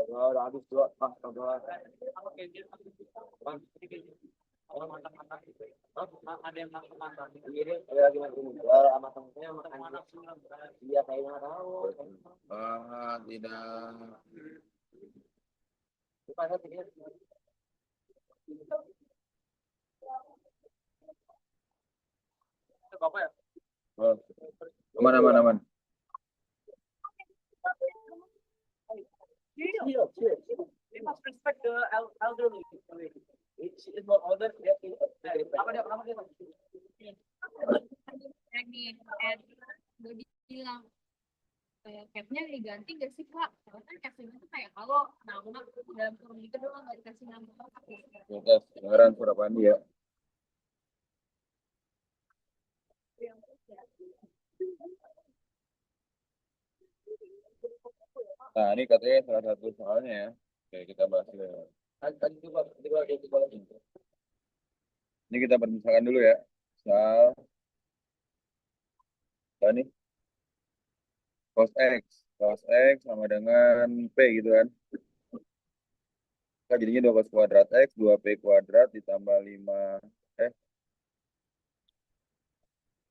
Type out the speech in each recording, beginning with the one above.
Nah, habis dua, dua. Ada yang makan ini lagi makan sama temennya makan dia kayaknya tahu tidak apa ya. Oh, aman aman aman. Chill, chill. We must respect the elderly. It's not older. Apa dia? Nih, Ed, udah bilang kayak capnya diganti gak sih kak? Karena kan caption itu kayak kalau nama dalam kurung itu doang nggak dikasih nama lengkap ya. Oke, sekarang Surapandi ya. Nah, ini katanya salah satu soalnya ya. Oke, kita bahas dulu ya. Ini kita permisalkan dulu ya. Misal, ini cos X. Cos X sama dengan P gitu kan. Nah, jadinya 2 cos kuadrat X, 2P kuadrat ditambah 5.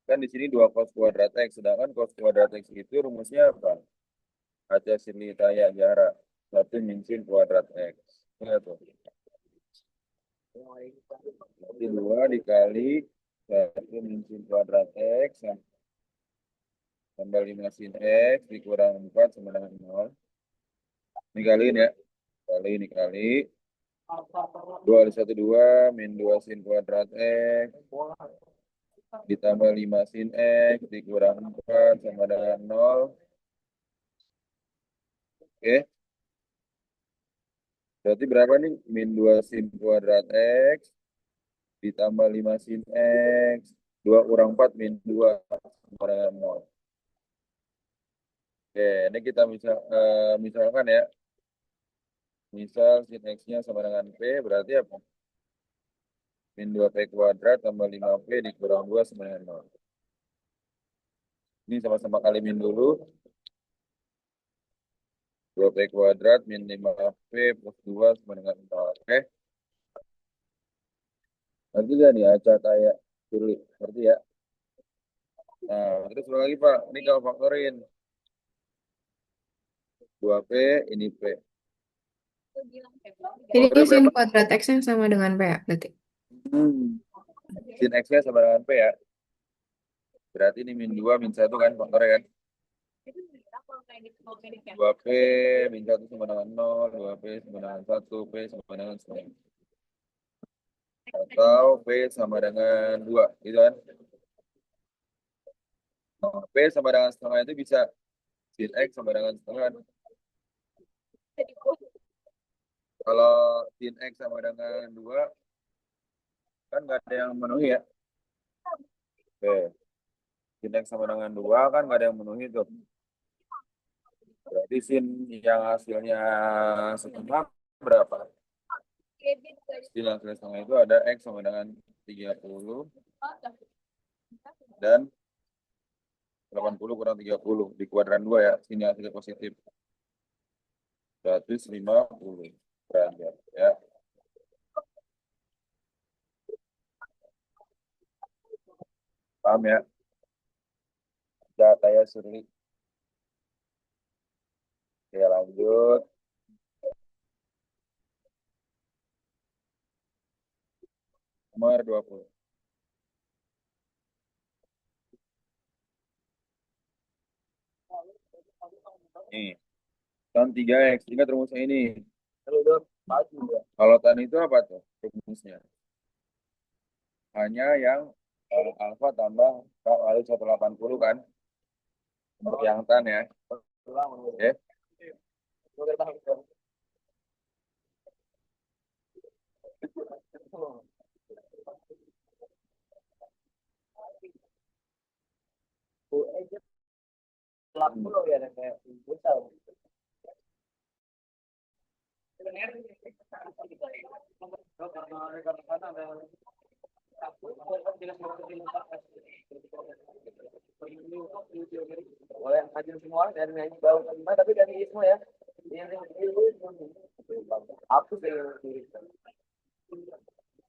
Kan di sini 2 cos kuadrat X. Sedangkan cos kuadrat X itu rumusnya apa? Kaca sini tanya jarak. 1 min sin kuadrat X. Lihat tuh. Berarti 2 dikali 1 min sin kuadrat X tambah 5 sin X dikurang 4 sama dengan 0. Ini kaliin ya. Ini kali. 2 kali 1, 2. Min 2 sin kuadrat X. Ditambah 5 sin X dikurang 4 sama dengan 0. Oke. Berarti berapa nih? Min 2 sin kuadrat X ditambah 5 sin X. 2 kurang 4 min 2 sama dengan 0. Oke, ini kita misalkan ya. Misal sin X-nya sama dengan P, berarti apa? Min 2P kuadrat tambah 5P dikurang 2 sama dengan 0. Ini sama-sama kali min dulu. 2P kuadrat min 5P plus 2 sama dengan 0. Oke. Nanti gak nih acak kayak sulit. Ngerti ya? Nah, terus lagi Pak. Ini kalau faktorin. 2P, ini P. Jadi sin kuadrat X yang sama dengan P ya berarti? Sin X-nya sama dengan P ya. Berarti ini min 2, min 1 kan faktornya kan. 2P min 1 sama dengan 0, 2P sama dengan 1, P sama dengan 1. Atau P sama dengan 2, gitu kan. Nah, P sama dengan setengah itu bisa sin X sama dengan setengah. Kalau sin X sama dengan 2, kan nggak ada yang memenuhi ya. Oke. Sin X sama dengan 2 kan nggak ada yang memenuhi tuh. Berarti sin yang hasilnya setengah berapa? Sin hasilnya setengah itu ada X sama dengan 30 dan 80 kurang 30 di kuadran 2 ya. Sini hasilnya positif. 150 derajat ya. Paham ya? Data ya Surli. Ya lanjut. Nomor 20. Nih. Tan 3X. Ingat rumusnya ini. Kalau tan itu apa tuh rumusnya? Hanya yang alfa tambah kali 180 kan? Untuk yang tan ya. Oke. Boleh hadir semua dari nyanyi bawah lima tapi dari semua ya. Aku sih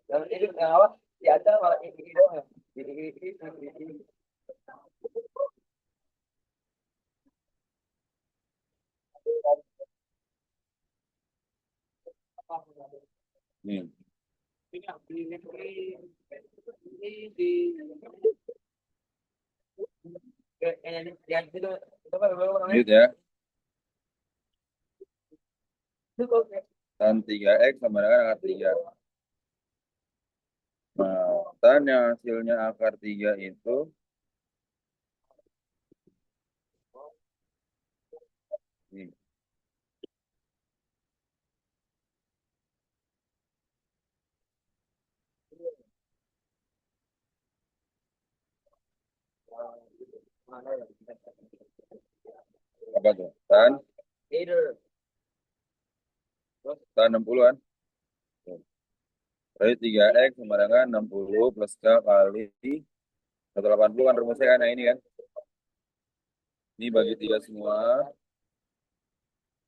yang ini yang apa? Di atas malah ini doang ya. Ini. Hmm. Gitu ya. Tan 3x sama dengan akar 3. Nah, tan yang hasilnya akar 3 itu nih. Apa tuh? Tan 60 kan? Berarti 3x sama dengan 60 plus K kali 180 kan rumusnya kan, nah ini kan. Ini bagi 3 semua.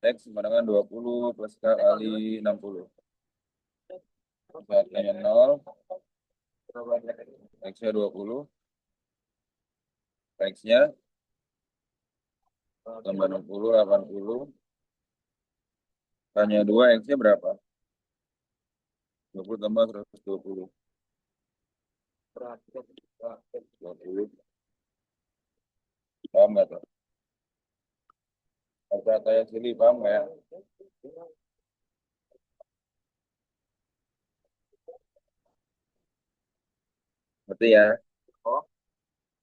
X sama dengan 20 plus K kali 60. Saatnya 0. X-nya 20. X-nya tambah 60, 80. Tanya 2, X-nya berapa? 20 tambah 120. 20. Paham nggak tuh? Kata-kata sini paham nggak ya? Berarti ya,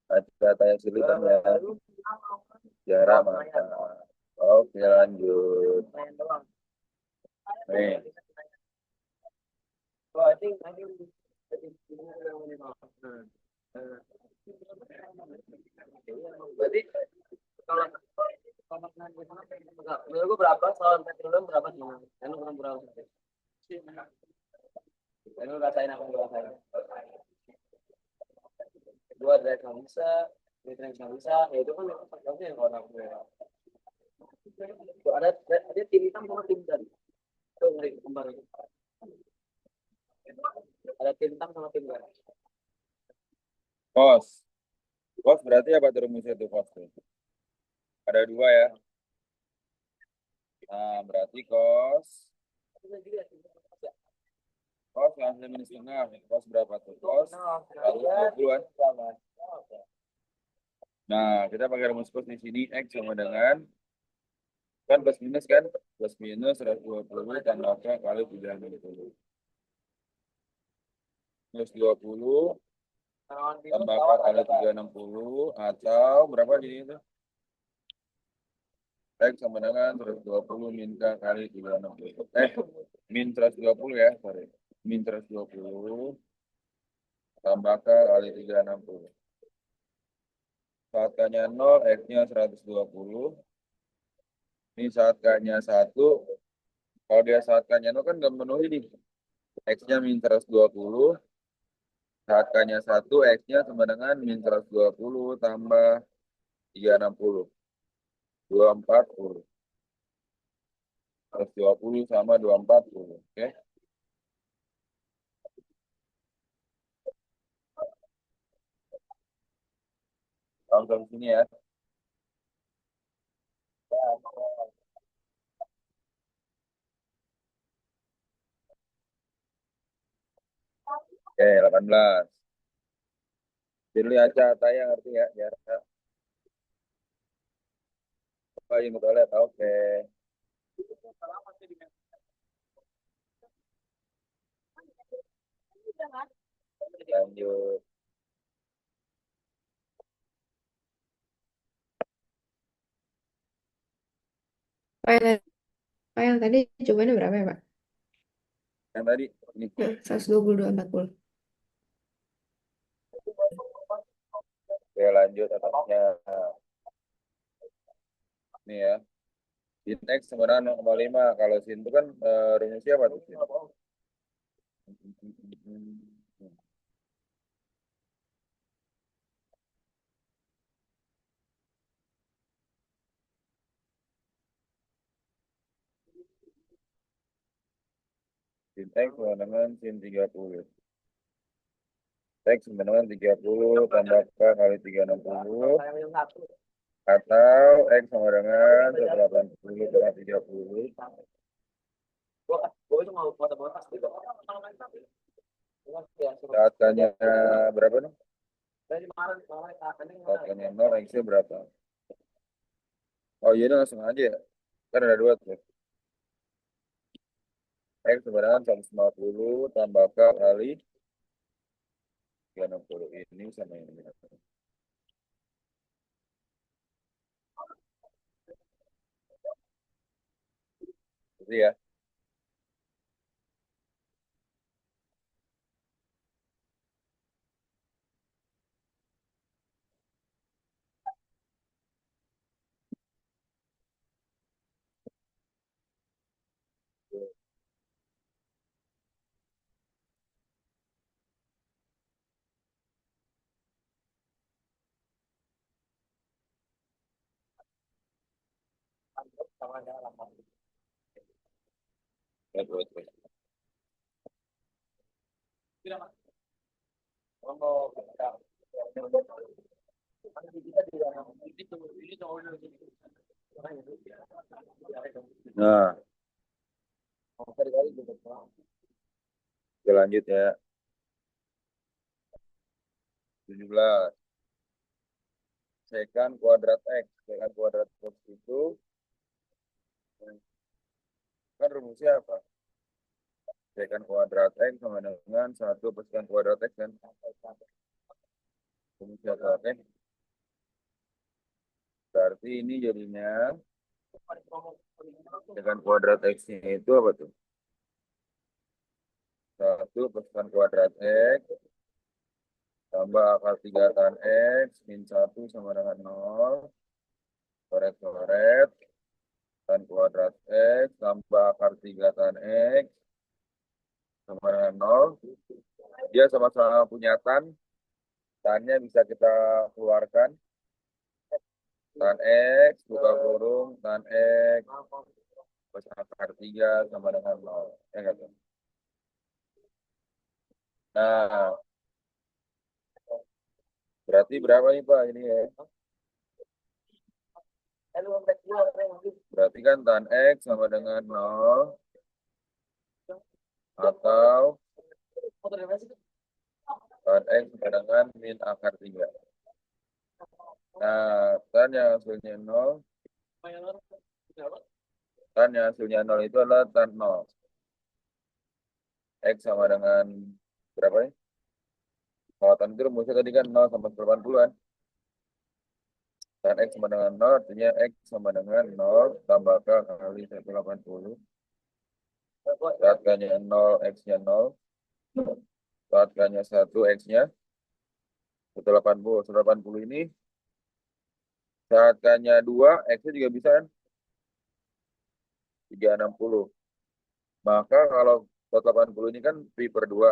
kata-kata sini kan ya jarak mata. Oke, lanjut. Nih, berarti kalau menurut gua berapa soal petroleum berapa sih? Kan kurang berapa? Kan lu rasain apa lu rasain? Dua dari nggak bisa, dari nggak bisa, ya itu kan pasti yang orang ada tim hitam sama tim dari itu ngeri kembar itu. Ada tim hitam sama tim dari. Kos, kos berarti apa tuh rumusnya tuh kos tuh? Ada dua ya. Nah, berarti kos yang hasilnya minus setengah. Kos berapa tuh? Kos 120 kan? Nah, kita pakai rumus kos di sini. X sama dengan, kan plus minus kan? Plus minus 120 tambah K kali 360. Plus 20 tambah K kali 360 atau berapa jadi itu? X sama dengan 120 min K kali 360. Min 120 ya, sorry. Min 120 tambah K kali 360. Saat K-nya 0, X-nya 120. Ini saat K-nya 1. Kalau dia saat K-nya 0 kan nggak memenuhi nih. X-nya min 120. Saat K-nya 1, X-nya sama dengan min 120 tambah 360. 240. 120 sama 240. Oke. Langsung sini ya. Oke, 18. Jadi aja tanya ngerti ya. Ya. Apa yang kita lihat? Oke. Lanjut. Pak yang tadi jawabannya berapa ya, Pak? Yang tadi ini. Nah, 122, 40. Oke, lanjut atasnya. Ini ya. Sin X sama dengan 0,5. Kalau sin itu kan rumusnya apa tuh? Sin? Sin X sama dengan sin 30. X sama dengan 30 tambah K kali 360. Atau X sama dengan 180 kurang 30. Saat K-nya berapa nih? Saat K-nya 0, X-nya berapa? Oh iya, ini langsung aja ya. Kan ada dua tuh. X sama dengan 150 tambah K kali 360. Ini sama ini. Jadi ya. Wait, wait, wait. Nah, kita lanjut ya. 17. Secant kuadrat X. Secant kuadrat X itu kan rumusnya apa? Secant kuadrat X sama dengan 1 per secant kuadrat X kan? Rumusnya apa? Oke. Berarti ini jadinya secant kuadrat X-nya itu apa tuh? 1 per secant kuadrat X tambah akar 3 tan X min 1 sama dengan 0. Coret-coret. Tan kuadrat X tambah akar 3 tan X sama dengan 0. Dia sama-sama punya tan. Tannya bisa kita keluarkan. Tan X, buka kurung, tan X, plus akar 3 sama dengan 0. Ya nggak tuh? Nah, berarti berapa nih Pak ini ya? Berarti kan tan X sama dengan 0 atau tan X sama dengan min akar 3. Nah, tan yang hasilnya 0, tan yang hasilnya 0 itu adalah tan 0. X sama dengan berapa ya? Kalau tan itu rumusnya tadi kan 0 sampai 80-an. Tan X sama dengan 0, artinya X sama dengan 0 tambah K kali 180. Saat K-nya 0, X-nya 0. Saat K-nya 1, X-nya 180. 180 ini saat K-nya 2, X-nya juga bisa kan? 360. Maka kalau 180 ini kan pi per 2.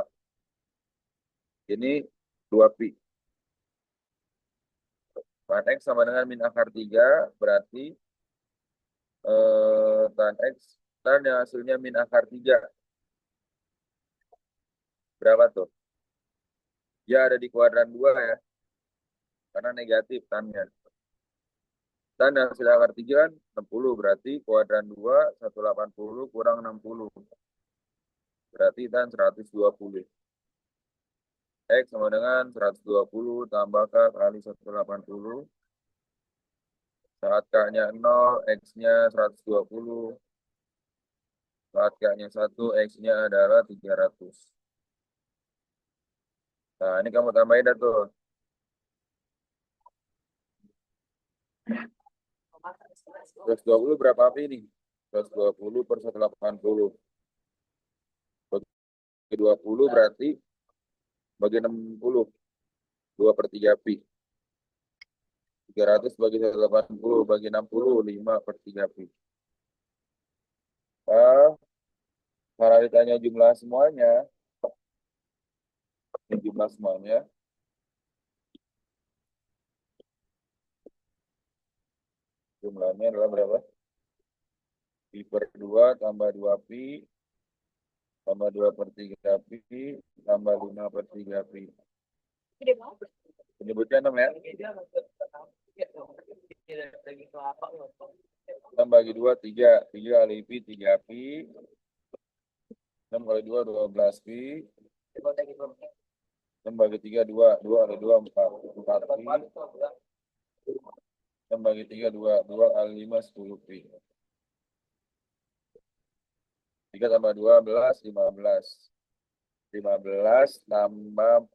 Ini 2 pi. Tan X sama dengan min akar 3, berarti tan X, tan yang hasilnya min akar 3. Berapa tuh? Dia ada di kuadran 2 ya, karena negatif tannya. Tan yang hasil akar 3 kan 60, berarti kuadran 2, 180 kurang 60. Berarti tan 120. X sama dengan 120 tambah K kali 180. Saat K-nya 0, X-nya 120. Saat K-nya 1, X-nya adalah 300. Nah, ini kamu tambahin dah tuh. 120 berapa api nih? 120 per 180. Bagi 20 berarti bagi 60. 2 per 3 pi. 300 bagi 180 bagi 60, 5 per 3 pi. Ah, karena ditanya jumlah semuanya, ini jumlah semuanya, jumlahnya adalah berapa? Pi per 2 tambah 2 pi, tambah 2 per 3 pi, tambah 5 per 3 pi. Gede banget. Penyebutnya 6 ya. 6 bagi 2, 3. 3 kali pi, 3 pi. 6 kali 2, 12 pi. 6 bagi 3, 2. 2 kali 2, 4. 4 pi. 6 bagi 3, 2. 2 kali 5, 10 pi. 3 tambah 12, 15. 15 tambah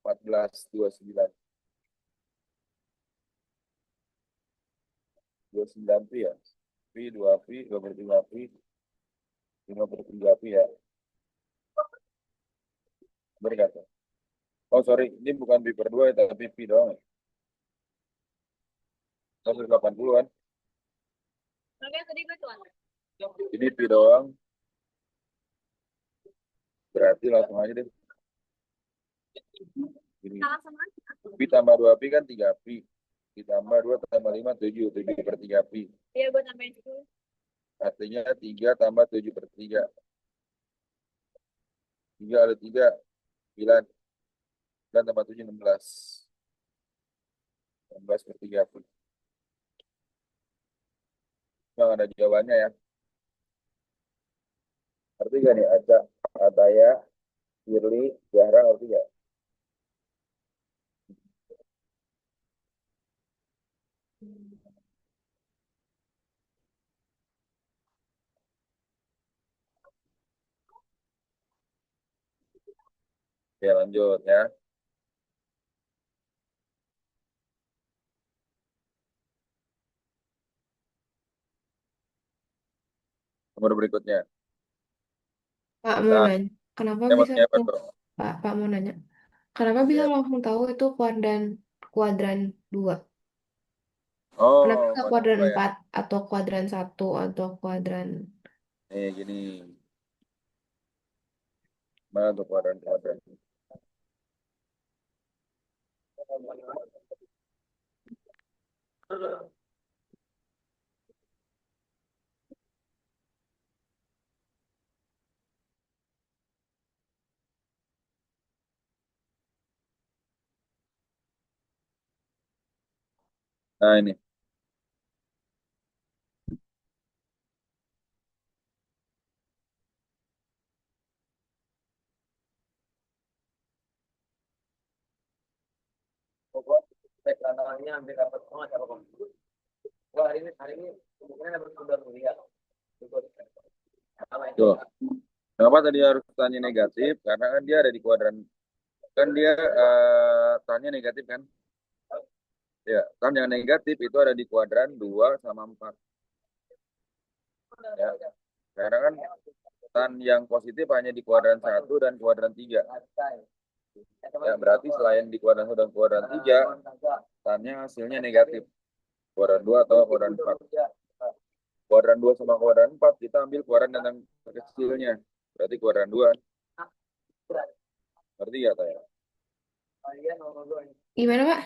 14, 29. 29 pi ya. Pi, 2 pi, 2 per 3 pi. 5 per 3 pi ya. Berkata. Oh sorry, ini bukan pi per 2 ya, tapi pi doang ya. 180 kan. Makanya tadi gue tuan. Ini pi doang. Berarti langsung aja deh. Ini. Salah sama Pi tambah 2 pi kan 3 pi. Pi tambah 2 tambah 5, 7. 7 per 3 pi. Iya, gue tambahin 10. Artinya 3 tambah 7 per 3. 3 kali 3, 9. 9 tambah 7, 16. 16 per 3 pi. Memang ada jawabannya ya. Arti gak nih? Ataya, Firly, Zahra, arti gak? Ya lanjut ya. Nomor berikutnya. Pak mau Nah, nanya, kenapa yang bisa apa tahu? tuh? Pak mau nanya, kenapa bisa Ya. langsung tahu itu kuadran kuadran 2? Kenapa Oh, nggak pada kuadran dua ya. 4 atau kuadran 1 atau kuadran... Gini. Mana tuh kuadran-kuadran? Nah ini. Tekanannya hampir dapat semua siapa kamu? Wah hari ini kemungkinan dapat udah kuliah. Tuh. Kenapa tadi harus tanya negatif? Karena kan dia ada di kuadran. Kan dia tanya negatif kan? Ya, kan yang negatif itu ada di kuadran 2 sama 4. Ya. Karena kan tan yang positif hanya di kuadran 1 dan kuadran 3. Ya, berarti selain di kuadran 1 dan kuadran 3, tannya hasilnya negatif. Kuadran 2 atau kuadran 4. Kuadran 2 sama kuadran 4, kita ambil kuadran yang kecilnya. Berarti kuadran 2. Berarti ya, Taya? Gimana, Pak?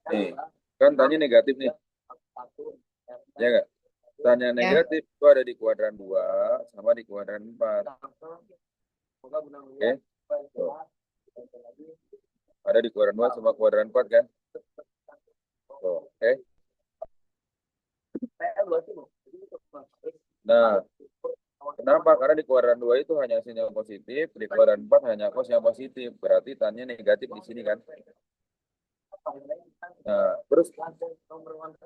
Nih, kan tanya negatif nih. Ya nggak? Tanya Ya, negatif itu ada di kuadran 2 sama di kuadran 4. Oke? Tuh. Ada di kuadran 2 sama kuadran 4 kan? Tuh, oke? Nah, kenapa? Karena di kuadran 2 itu hanya sin yang positif, di kuadran 4 hanya cos yang positif. Berarti tanya negatif di sini kan? Nah, terus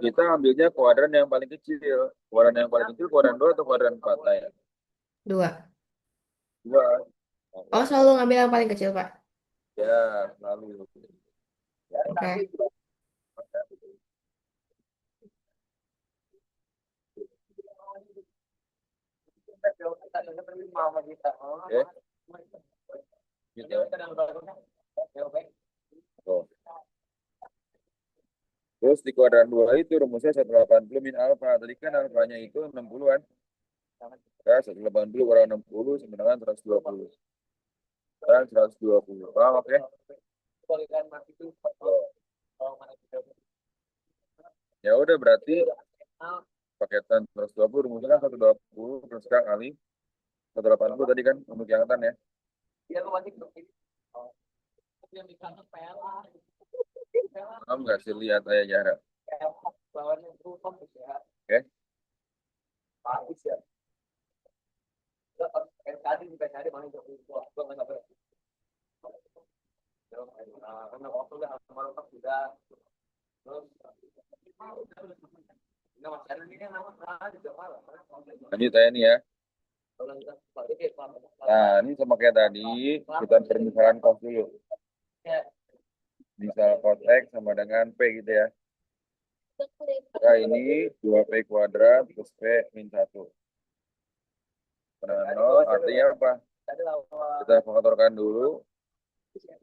kita ambilnya kuadran yang paling kecil. Kuadran yang paling kecil kuadran 2 atau kuadran 4? Nah, ya. 2. 2. Oh, selalu ngambil yang paling kecil, Pak. Ya, lalu. Oke. Oke, gitu ya. Tuh. Terus di kuadran 2 itu rumusnya 180 min alfa. Tadi kan alfanya itu 60-an. Ya, 180 kurang 60 sama dengan 120. Sekarang 120. Paham, oke? Balikan mas itu kalau mana kita Ya udah berarti paketan 120 rumusnya kan 120 terus sekarang kali 180 tadi kan untuk yang atas ya. dia tuh masih begini. Yang di kantor PLA. Kamu nggak sih lihat aja jarak. Bawahnya itu kompis ya. Oke? Habis ya. Tadi juga cari mana itu gua nggak tahu. Karena waktu udah kemarin sudah terus nggak masih ada ini nama juga malah. Lanjut aja nih ya. Nah, ini sama kayak tadi, kita permisalan cos dulu. Misal cos X sama dengan P gitu ya. Nah, ini 2P kuadrat plus P min 1. Nah, 0 artinya apa? Kita faktorkan dulu.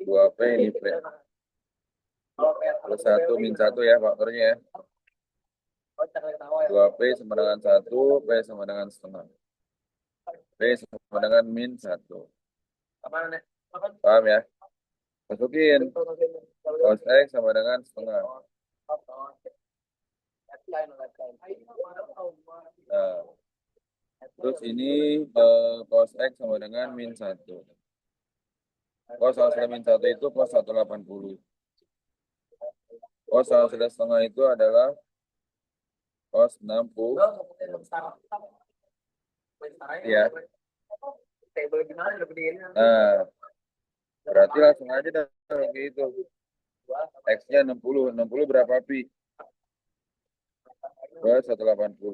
2P ini P. Plus 1 min 1 ya faktornya ya. 2P sama dengan 1, P sama dengan setengah. P sama dengan min 1. Paham ya? Masukin. Cos X sama dengan setengah. Nah, terus ini cos X sama dengan min 1. Cos hasil min 1 itu cos 180. Cos hasil setengah itu adalah cos 60. Ya. Nah, berarti langsung aja dah kayak itu. X-nya 60. 60 berapa pi? 180.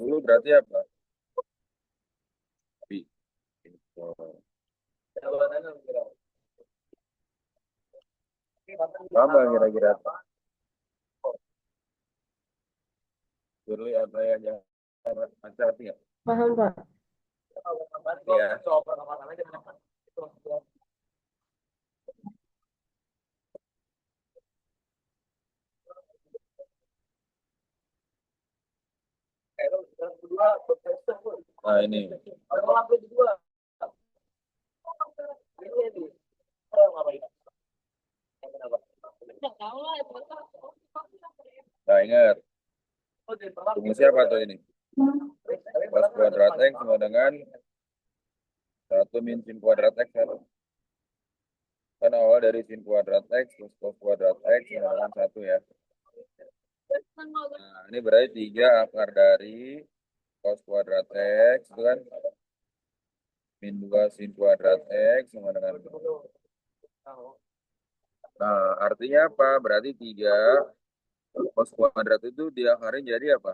10 berarti apa? Pi. Apa kira-kira? Dulu apa ya macam ya? Paham, Pak. Ya. Nah, ini. Nah, ingat. Rumusnya apa tuh ini? Cos kuadrat X sama dengan 1 min sin kuadrat X kan? Kan awal dari sin kuadrat X plus cos kuadrat X sama dengan 1 ya. Nah, ini berarti 3 akar dari cos kuadrat X itu kan min 2 sin kuadrat X sama dengan 2. Nah, artinya apa? Berarti 3 cos kuadrat itu diakarin jadi apa?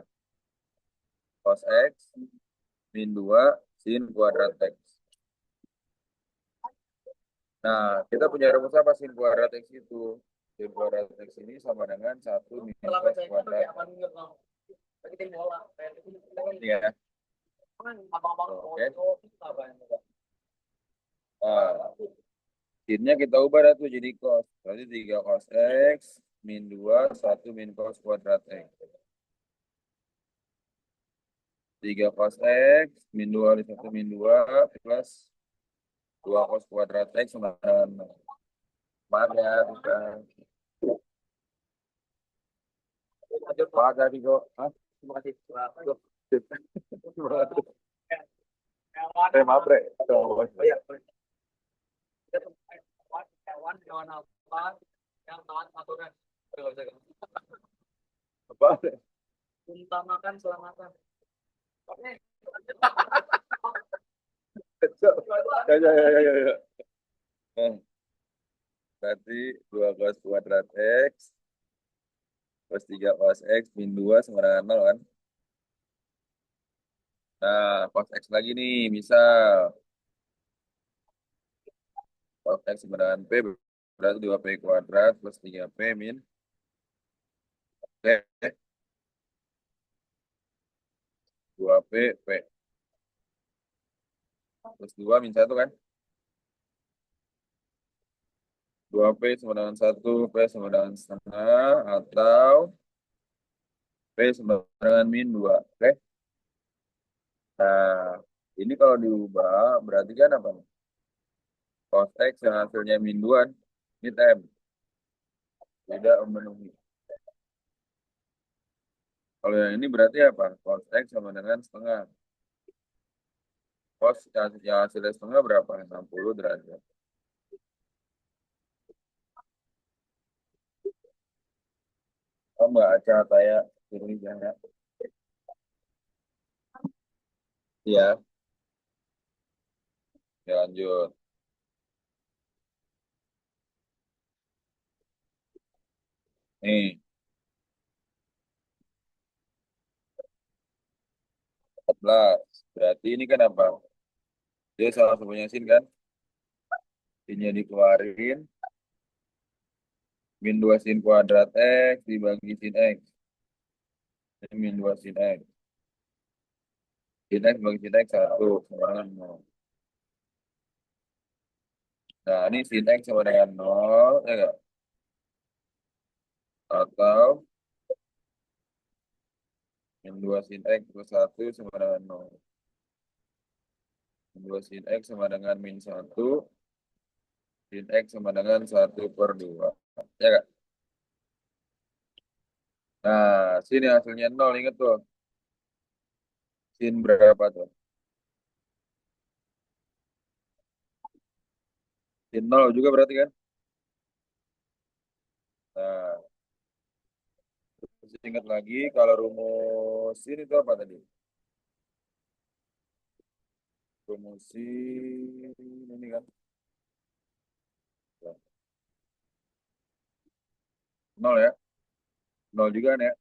Cos X min 2 sin kuadrat X. Nah, kita punya rumus apa sin kuadrat X itu? Sin kuadrat X ini sama dengan 1 min cos kuadrat. Ya. Oke. Nah, sinnya kita ubah tuh jadi cos. Berarti 3 cos X min 2, 1 min cos kuadrat X. 3 cos X min 2 kali 1 min 2 plus 2 cos kuadrat X sama dengan maaf ya, bukan. Pak tadi kok. Hah? Terima kasih. Maaf, Bre. Oh iya. Hewan apa yang taat aturan? Apa? Utamakan selamatan. Oke. Ya. Nah, berarti 2 cos kuadrat X plus 3 cos X min 2 sama dengan 0 kan? Nah, cos X lagi nih, misal cos X sama dengan P berarti 2P kuadrat plus 3P min P 2P P plus 2 min 1 kan? 2P sama dengan 1, P sama dengan setengah, atau P sama dengan min 2. Oke? Nah, ini kalau diubah, berarti kan apa? Cos X yang hasilnya min 2, ini TM. Tidak memenuhi. Kalau yang ini berarti apa? Cos X sama dengan setengah. Cos yang hasilnya setengah berapa? 60 derajat. Oh, Mbak Aca kayak ini jangan. Iya, ya lanjut. Nih, 14. Berarti ini kan apa? Dia salah satunya sin kan? Sinnya dikeluarin. Min 2 sin kuadrat X dibagi sin X. Ini min 2 sin X. Sin X bagi sin X 1. Sama dengan 0. Nah, ini sin X sama dengan 0. Ya nggak? Atau min 2 sin X plus 1 sama dengan 0. Min 2 sin X sama dengan min 1. Sin X sama dengan 1/2. Ya nggak? Nah, sini hasilnya 0. Ingat tuh. Sin berapa tuh? Sin 0 juga berarti kan? Nah, terus ingat lagi kalau rumus sin itu apa tadi? Rumus sin ini kan? 0 ya? 0 juga kan ya?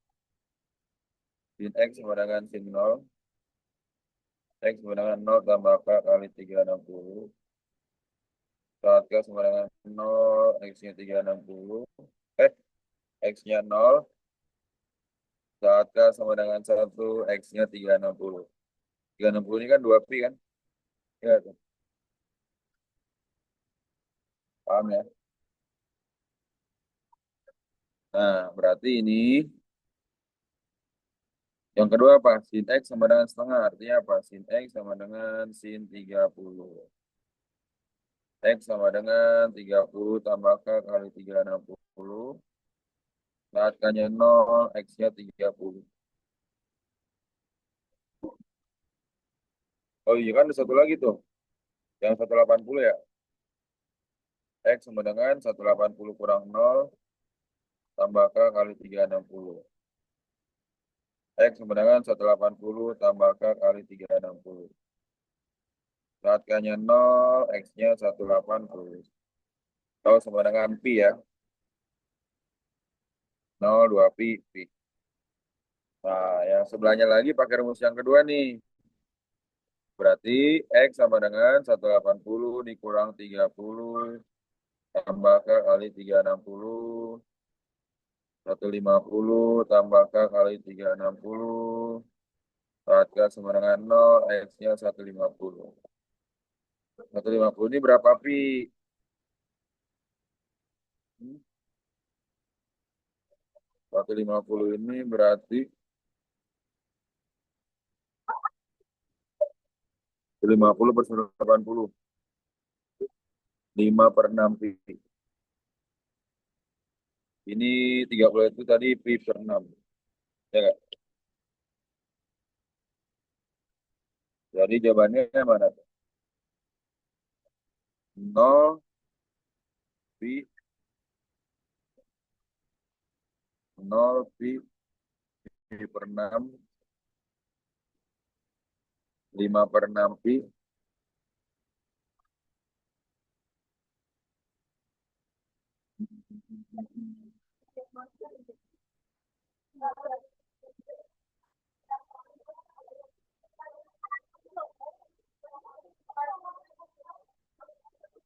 Sin X sama dengan sin 0. X sama dengan 0 tambah K kali 360. Saat K sama dengan 0, X-nya 360. Eh, X-nya 0. Saat K sama dengan 1, X-nya 360. 360 ini kan 2pi kan? Ya, tuh. Paham ya? Nah, berarti ini yang kedua apa? Sin X sama dengan setengah. Artinya apa? Sin X sama dengan sin 30. X sama dengan 30 tambah K kali 360. Saat K-nya 0, X-nya 30. Oh iya kan ada satu lagi tuh. Yang 180 ya. X sama dengan 180 kurang 0 tambah K kali 360. X sama dengan 180 tambah K kali 360. Saat K-nya 0, X-nya 180. Tahu sama dengan pi ya. 0, 2 pi, pi. Nah, yang sebelahnya lagi pakai rumus yang kedua nih. Berarti X sama dengan 180 dikurang 30 tambah K kali 360. 150 tambah K kali 360. Saat K sama dengan 0, X-nya 150. 150 ini berapa pi? 150 ini berarti 50 per 180. 5/6 pi. Ini 30 itu tadi pi per 6. Ya nggak? Jadi jawabannya mana? 0 pi 0 pi, pi per 6. 5/6 pi.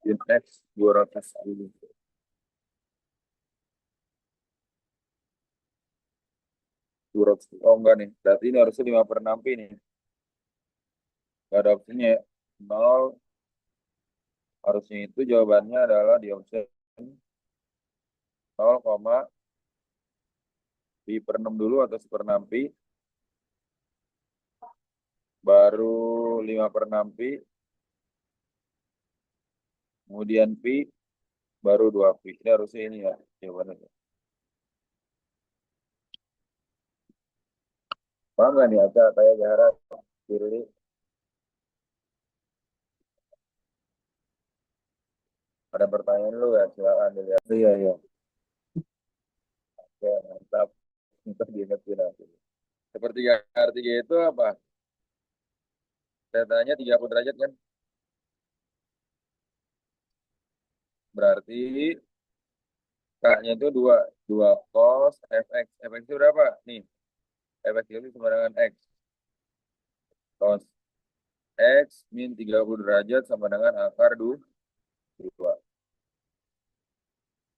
Sin X 210. Oh enggak nih. Berarti ini harusnya 5/6 pi nih. Nggak ada opsinya ya. 0. Harusnya itu jawabannya adalah di option 0, pi per 6 dulu atau 1/6 pi, baru 5/6 pi, kemudian pi, baru 2 pi. Ini harusnya ini ya jawabannya. Paham nggak nih Aca, saya Zahra, Firly? Ada pertanyaan lu ya, silakan dilihat. Iya, iya. Oke, mantap. Kita diingetin aku. Sepertiga R3 itu apa? Datanya 30 derajat kan? Berarti K-nya itu 2. 2 cos fx. Fx itu berapa? Nih, fx itu sama dengan x. Cos x min 30 derajat sama dengan akar 2.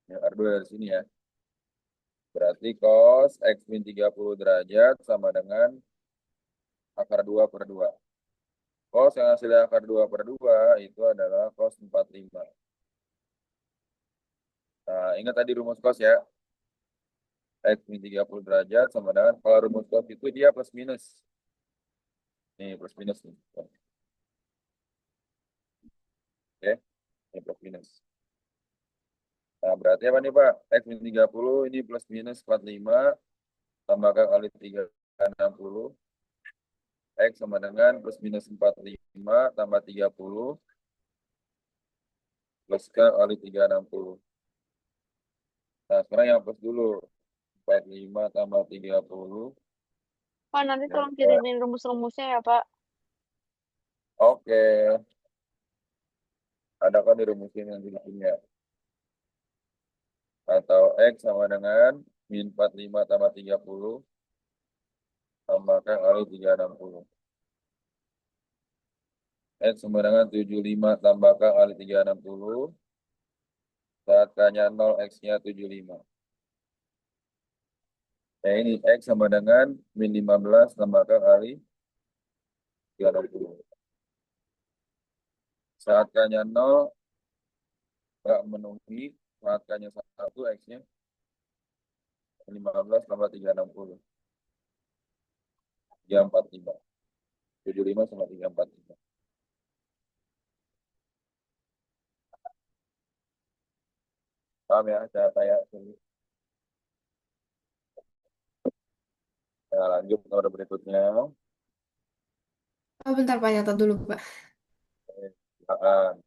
Ya, akar 2 dari sini ya. Berarti cos x min 30 derajat sama dengan akar 2 per 2. Cos yang hasilnya akar 2 per 2 itu adalah cos 45. Nah, ingat tadi rumus cos ya. X min 30 derajat sama dengan, kalau rumus cos itu dia plus minus. Nih, plus minus nih. Oke, ini plus minus. Nah, berarti apa nih Pak? X min 30 ini plus minus 45 tambahkan kali 360. X sama dengan plus minus 45 tambah 30 plus K kali 360. Nah, sekarang yang plus dulu. 45 tambah 30. Pak, nanti Ya, tolong kirimin rumus-rumusnya ya, Pak. oke. Ada kan dirumusin nanti di sini ya. Atau X sama dengan min 45 tambah 30 tambahkan kali 360. X sama dengan 75 tambahkan kali 360. Saat K-nya 0, X-nya 75. Nah ini X sama dengan min 15 tambahkan kali 360. Saat K-nya 0, nggak memenuhi. Saat K-nya 1, X-nya 15 tambah 360. 345. 75 sama 345. Paham ya cara saya ini. Nah, lanjut nomor berikutnya. Oh, bentar Pak, nyatet dulu Pak. Silakan.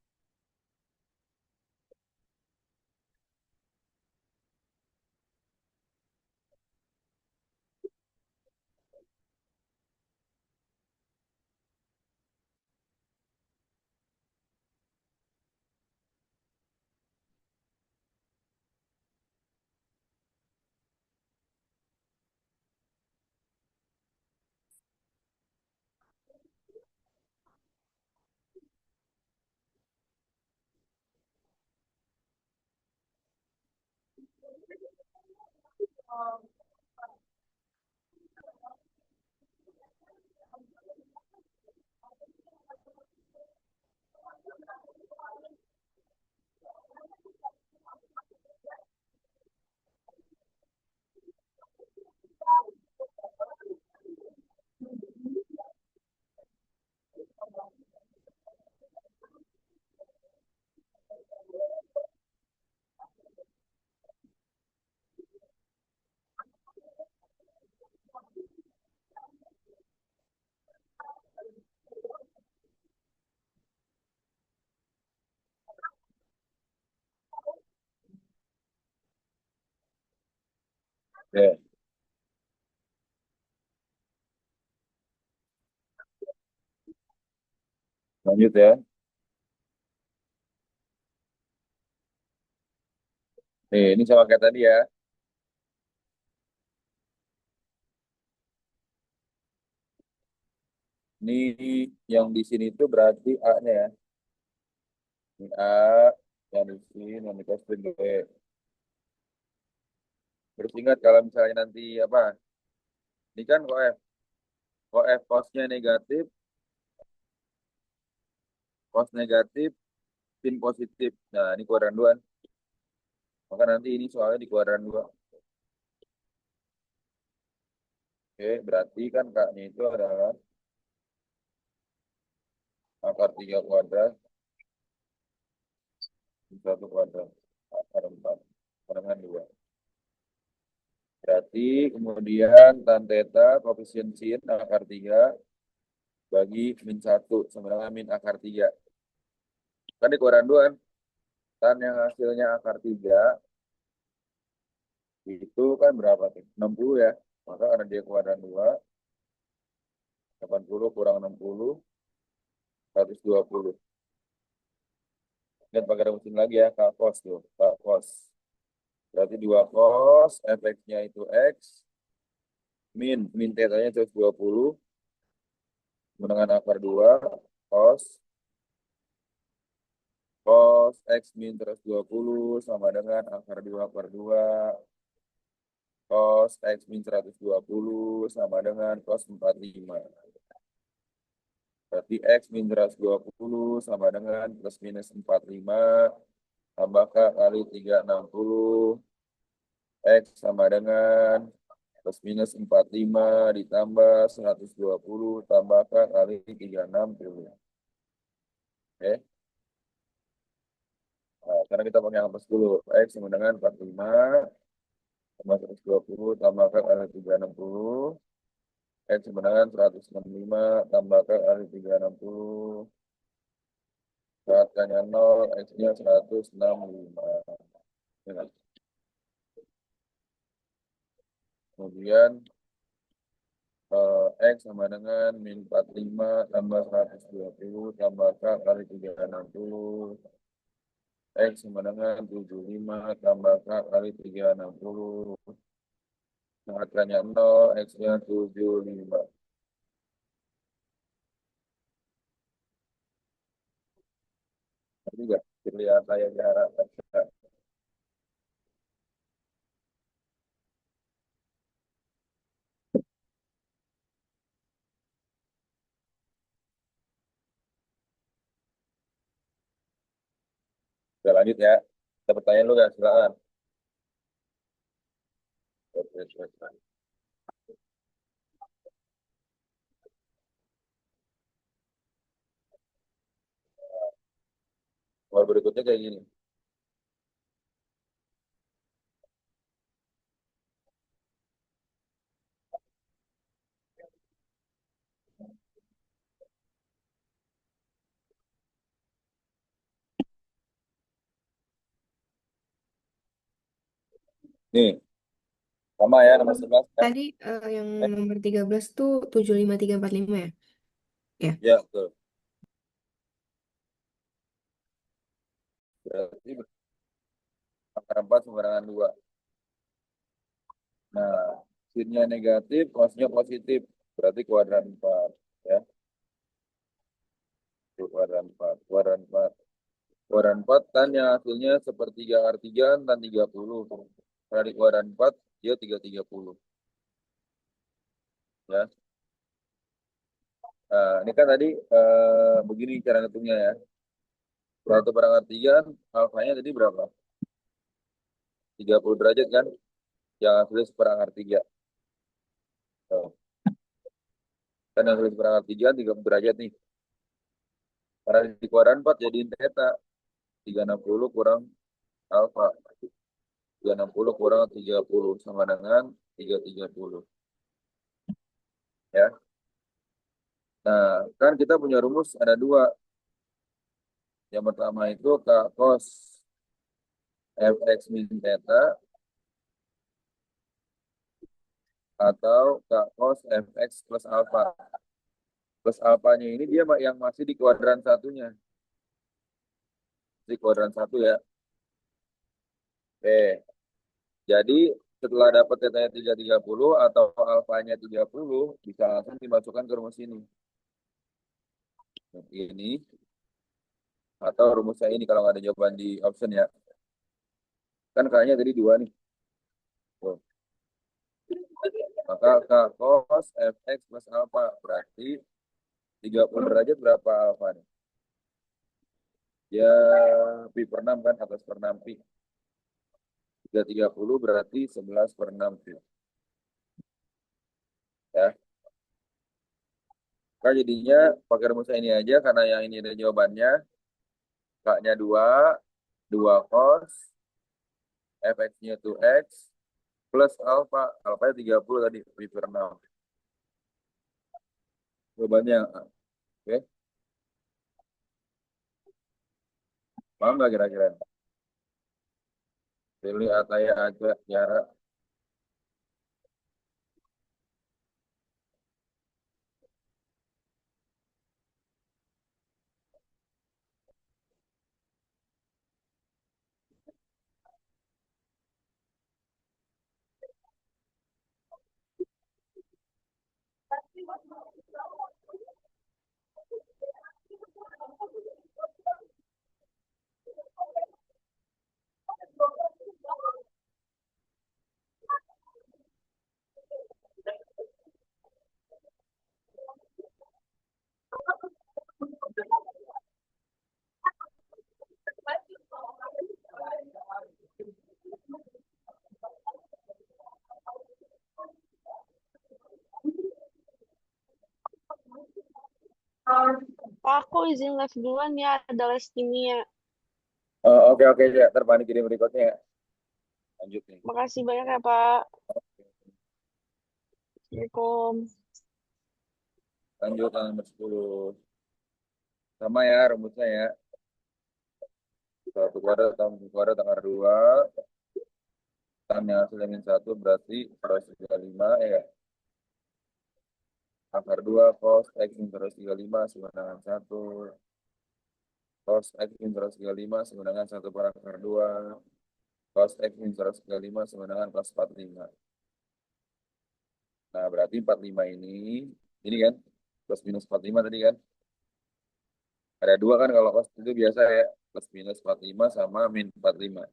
Oke, lanjut ya. Nih, ini sama kayak tadi ya. Ini yang di sini itu berarti A-nya ya. Ini A, yang di sini, yang di cos B. Terus ingat kalau misalnya nanti apa? Ini kan OF cosnya negatif, cos negatif, sin positif. Nah, ini kuadran 2. Maka nanti ini soalnya di kuadran 2. Oke, berarti kan K-nya itu adalah akar 3 kuadrat, 1 kuadrat, akar 4, dengan 2. Berarti kemudian tan theta koefisien sin akar 3 bagi min 1 sama dengan min akar 3. Kan di kuadran 2 kan, tan yang hasilnya akar 3 itu kan berapa tuh? 60 ya. Maka karena dia kuadran 2, 80 kurang 60, 120. Dan pakai rumusin lagi ya, K cos tuh, K cos. Berarti 2 cos, efeknya itu X, min tetanya 120, dengan akar 2, cos, cos X min 120 sama dengan akar 2 per 2, cos X min 120 sama dengan cos 45. Berarti X min 120 sama dengan plus minus 45 tambah K kali 360. X sama dengan plus minus 45 ditambah 120 tambah K kali 360. Oke. Nah, karena kita pakai hapus dulu. X sama dengan 45 tambah 120 tambah K kali 360. X sama dengan 165 tambah K kali 360. Saatnya 0, X-nya 165. Ya. Kemudian X sama dengan min 45 tambah 120 tambah K kali 360. X sama dengan 75 tambah K kali 360. Angkanya 0, X-nya 75. Juga terlihat kayak jarak. Kita lanjut ya. Kita pertanyaan lu ya, silakan. Soal berikutnya kayak gini. Nih, sama ya nomor 11 ya. Tadi yang nomor 13 tuh 75345 ya? Ya. Ya, betul. Berarti akar 4 sama dengan 2. Nah, sinnya negatif, cosnya positif. Berarti kuadran 4. Ya, itu kuadran 4. Kuadran 4. Kuadran 4 kan yang hasilnya sepertiga artigan tan 30. Karena di kuadran 4, dia 330. Ya. Nah, ini kan tadi begini cara ngitungnya ya. 1/3 alfanya tadi berapa? 30 derajat kan? Yang hasilnya 1/3. Tuh. Kan yang hasilnya 1/3, 30 derajat nih. Karena di kuadran 4 jadiin theta. 360 kurang alfa. 360 kurang 30 sama dengan 330. Ya. Nah, kan kita punya rumus ada 2. Yang pertama itu K cos fx min theta atau K cos fx plus alfa. Plus alfanya ini dia yang masih di kuadran satunya. Di kuadran 1 ya. Oke. Jadi setelah dapat theta 330 atau alfanya 30, bisa langsung dimasukkan ke rumus ini. Ini atau rumusnya ini kalau nggak ada jawaban di option ya. Kan kayaknya tadi 2 nih. Tuh. Maka K cos fx plus alfa berarti 30 derajat berapa alfa nih? Ya pi per 6 kan, atas per 6 pi. 330 berarti 11/6 feet. Ya. Nah, jadinya pakai rumus ini aja karena yang ini ada jawabannya. K-nya 2 cos, fx-nya 2x, plus alpha. Alpha-nya 30 tadi, V/6. Jawabannya yang A. Oke, paham nggak kira-kira? Pilih Ataya aja, Tiara. Pak, aku izin live duluan ya, ada les kimia. Oh, oke, oke, ya. Terpanik kirim berikutnya ya. Lanjut nih. Makasih banyak ya, Pak. Assalamualaikum. Lanjut nomor 10. Sama ya rumusnya ya. 1 kuadrat tambah kuadrat akar 2. Tannya hasilnya min 1 berarti 135 ya. Akar 2 cos X min 135 sama dengan 1. Cos X min 135 sama dengan 1 per akar 2. Cos X min 135 sama dengan cos 45. Nah, berarti 45 ini kan, plus minus 45 tadi kan. Ada 2 kan kalau cos itu biasa ya, plus minus 45 sama min 45.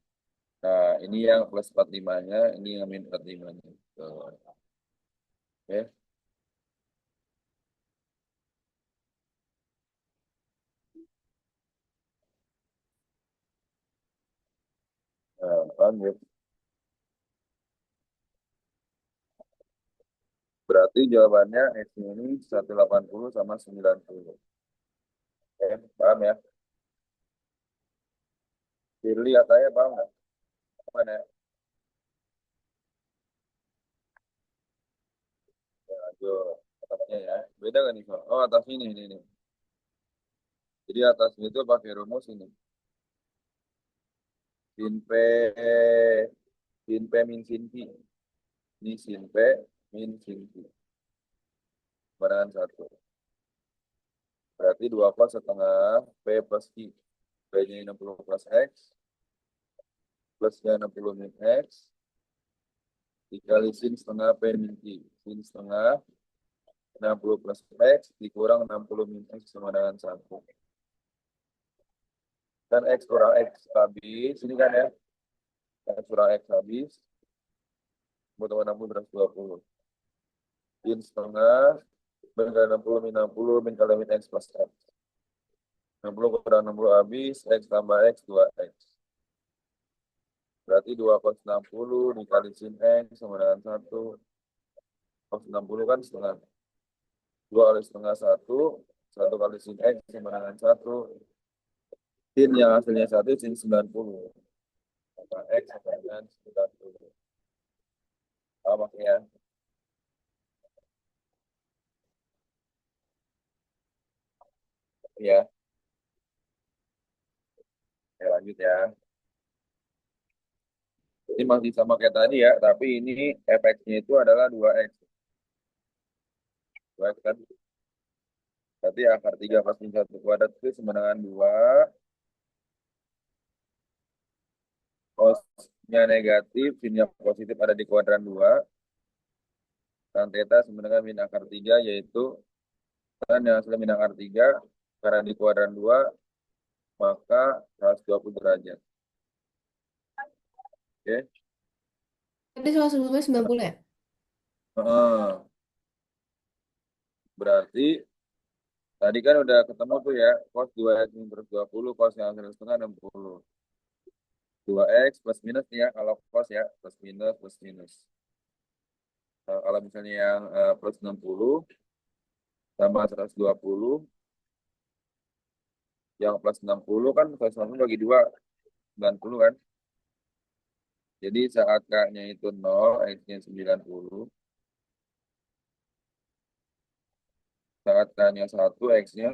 Nah, ini yang plus 45-nya, ini yang min 45-nya. Tuh. Oke. Nah, paham ya? Berarti jawabannya X ini 180 sama 90. Oke, paham ya? Firly katanya paham nggak? Mana ya? Ya, lanjut. Atasnya ya. Beda kan nih, Kak? Oh, atas ini. Jadi atasnya itu pakai rumus ini. Sin P, sin P min sin Q. Ini sin P min sin Q. Barengan 1. Berarti 2 plus setengah P plus Q. P-nya 60 plus X. Plusnya 60 min X. Dikali sin setengah P min Q. Sin setengah 60 plus X dikurang 60 min X sama dengan 1. Dan X kurang X habis. Ini kan ya. X kurang X habis. Buat 60 120. Sin setengah. Min 60 min 60 min kali min X plus X. 60 kurang 60 habis. X tambah X 2X. Berarti 2 cos 60 dikali sin X sama dengan 1. Cos 60 kan setengah. 2 kali setengah 1. 1 kali sin X sama dengan 1. Sin yang hasilnya 1 sin 90. Maka X sama dengan 90. Apa ya? Ya, ya lanjut ya. Ini masih sama kayak tadi ya, tapi ini efeknya itu adalah 2X. 2X kan. Berarti akar 3 plus min 1 kuadrat itu sama dengan 2. Cosnya negatif, sinnya positif ada di kuadran 2. Dan theta sama dengan min akar 3, yaitu tan yang hasilnya min akar 3. Karena di kuadran 2, maka 120 derajat. Oke. Tadi soal sebelumnya 90 ya? Heeh. Berarti tadi kan udah ketemu tuh ya, cos 2X min terus 20, cos yang hasilnya setengah 60. 2x plus minus nih ya, kalau cos ya, plus minus, plus minus. Kalau misalnya yang plus 60 tambah 120, yang plus 60 kan 160 bagi 2, 90 kan. Jadi saat K-nya itu 0, X-nya 90. Saat K-nya 1, X-nya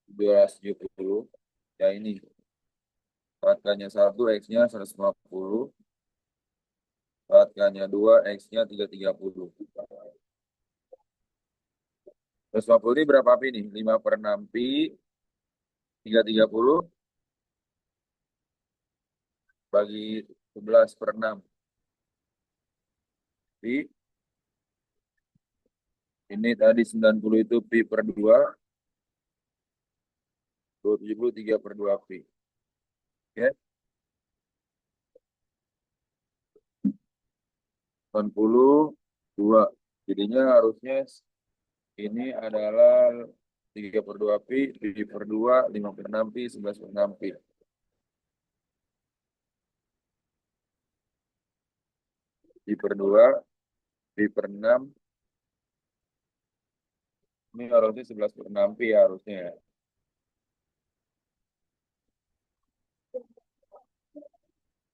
270. Ya ini. Saat K-nya 1, X-nya 150. Saat K-nya 2, X-nya 330. 150 ini berapa pi nih? 5 per 6 pi, 330 bagi 11 per 6 pi. Ini tadi 90 itu pi per 2, 273 per 2 pi. Oke, 92. Jadinya harusnya ini adalah 3 per 2 pi, pi per 2, 5 per 6 pi, 11 per 6 pi. Pi per 2, pi per 6, ini harusnya 11 per 6 pi ya harusnya ya.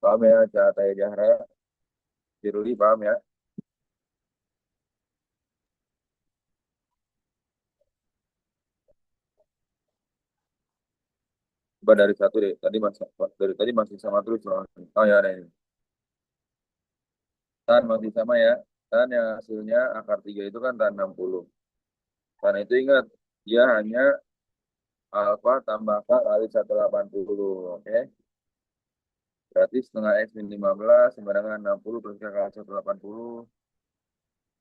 Paham ya, Cahaya Jahra? Diruli paham ya? Coba dari satu deh. Dari tadi masih sama terus soalnya. Oh ya, ada ini. Tan masih sama ya. Tan yang hasilnya akar 3 itu kan tan 60. Karena itu ingat, dia hanya alfa tambah K kali 180. Oke. Berarti setengah X min 15 sama dengan 60 plus K kali 180.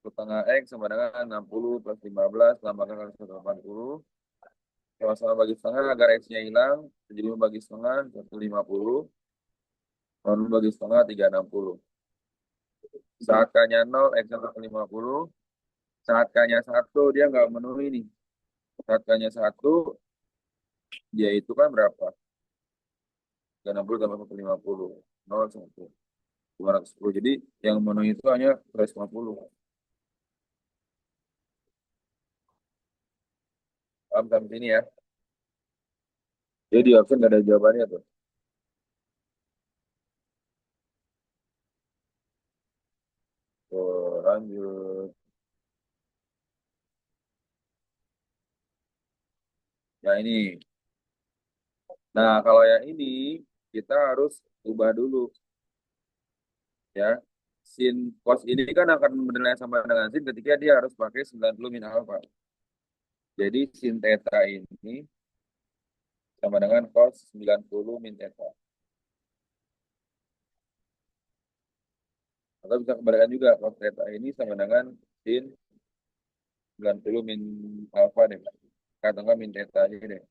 Setengah X sama dengan 60 plus 15 tambah K kali 180. Sama-sama bagi setengah agar X-nya hilang. Jadi bagi setengah 150. Lalu bagi setengah 360. Saat K-nya 0, X-nya 150. Saat K-nya 1, dia nggak memenuhi nih. Saat K-nya 1, dia itu kan berapa? 360 tambah 150. 0, 1. 210. Jadi yang memenuhi itu hanya 150. Paham sampai sini ya? Jadi di option nggak ada jawabannya tuh. Tuh, lanjut. Ya ini. Nah, kalau yang ini, kita harus ubah dulu. Ya. Sin cos ini kan akan bernilai sama dengan sin ketika dia harus pakai 90 min alfa. Jadi sin theta ini sama dengan cos 90 min theta. Atau bisa kebalikan juga, cos theta ini sama dengan sin 90 min alfa deh. Katakanlah min theta aja deh.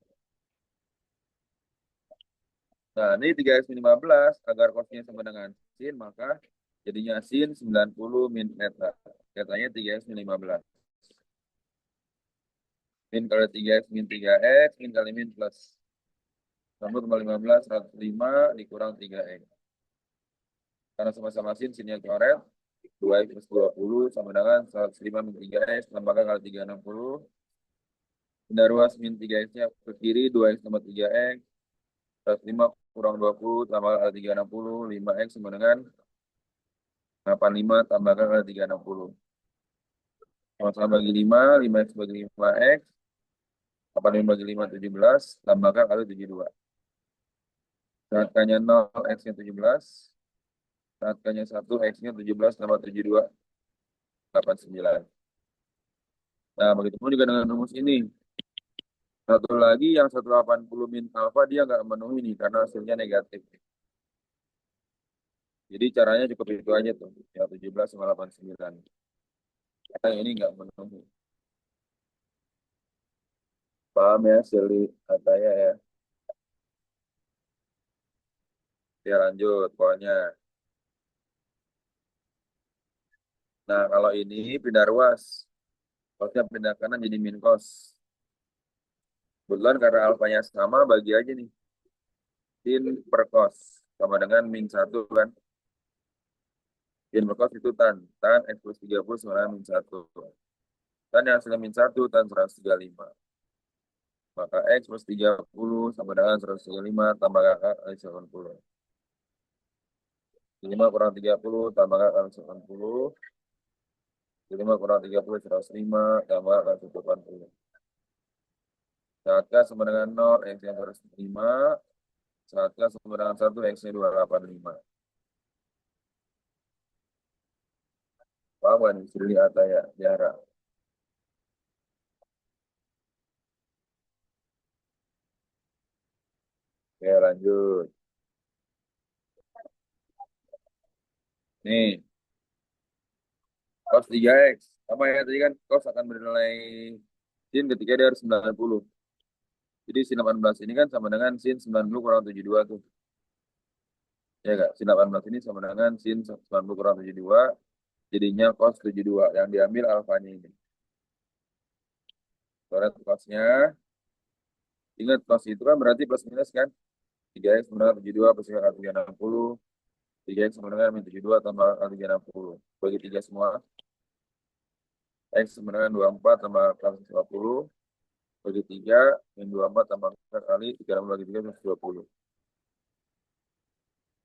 Nah, ini 3x min 15, agar cosnya sama dengan sin, maka jadinya sin 90 min theta. Thetanya 3x min 15. Min kali 3x min 3x, min kali min plus. 15, 105 dikurang 3x. Karena sama-sama sin, sinnya coret. 2x plus 20 sama dengan 105 min 3x, tambahkan kali 360. Benda ruas min 3x-nya ke kiri, 2x tambah 3x. 105 kurang 20 tambah kali 360. 5x sama dengan 85 tambahkan kali 360. Sama-sama bagi 5, 5x bagi 5x. 85 bagi 5, 17. Tambahkan kali 72. Saat K-nya 0, X-nya 17. Saat K-nya 1, X-nya 17 tambah 72. 89. Nah, begitu pun juga dengan rumus ini. Satu lagi yang 180 min alfa dia nggak memenuhi nih karena hasilnya negatif. Jadi caranya cukup itu aja tuh. Yang 17 sama 89. Karena ini nggak memenuhi. Paham ya, Sili katanya ya. Ya lanjut, pokoknya. Nah, kalau ini pindah ruas. Cosnya pindah kanan jadi min cos. Kebetulan karena alfanya sama, bagi aja nih. sin per cos sama dengan min 1 kan. Sin per cos itu tan X plus 30 sama dengan min 1. Tan yang hasilnya min 1 tan 135. Maka X plus 30 sama dengan 135 tambah kakak kali 80. 5 kurang 30 tambah kakak kali 80. 5 kurang 30 105 tambah kakak kali 80. Saat K sama dengan 0, X-nya 105. Saat K sama dengan 1, X-nya 285. Paham kan? Sudah lihat ya, jarak. Oke, lanjut. Nih, cos 3X. Sama ya, tadi kan cos akan bernilai sin ketika dia harus 90. Jadi sin 18 ini kan sama dengan sin 90 kurang 72 tuh. Ya enggak? Sin 18 ini sama dengan sin 90 kurang 72. Jadinya cos 72. Yang diambil alfanya ini. Coret cosnya. Ingat cos itu kan berarti plus minus kan? 3X sama dengan 72 plus 360. 3X sama dengan min 72 tambah 360. Bagi 3 semua. X sama dengan 24 tambah 120. Bagi 3, min 24 tambah kali 3 bagi 3 120.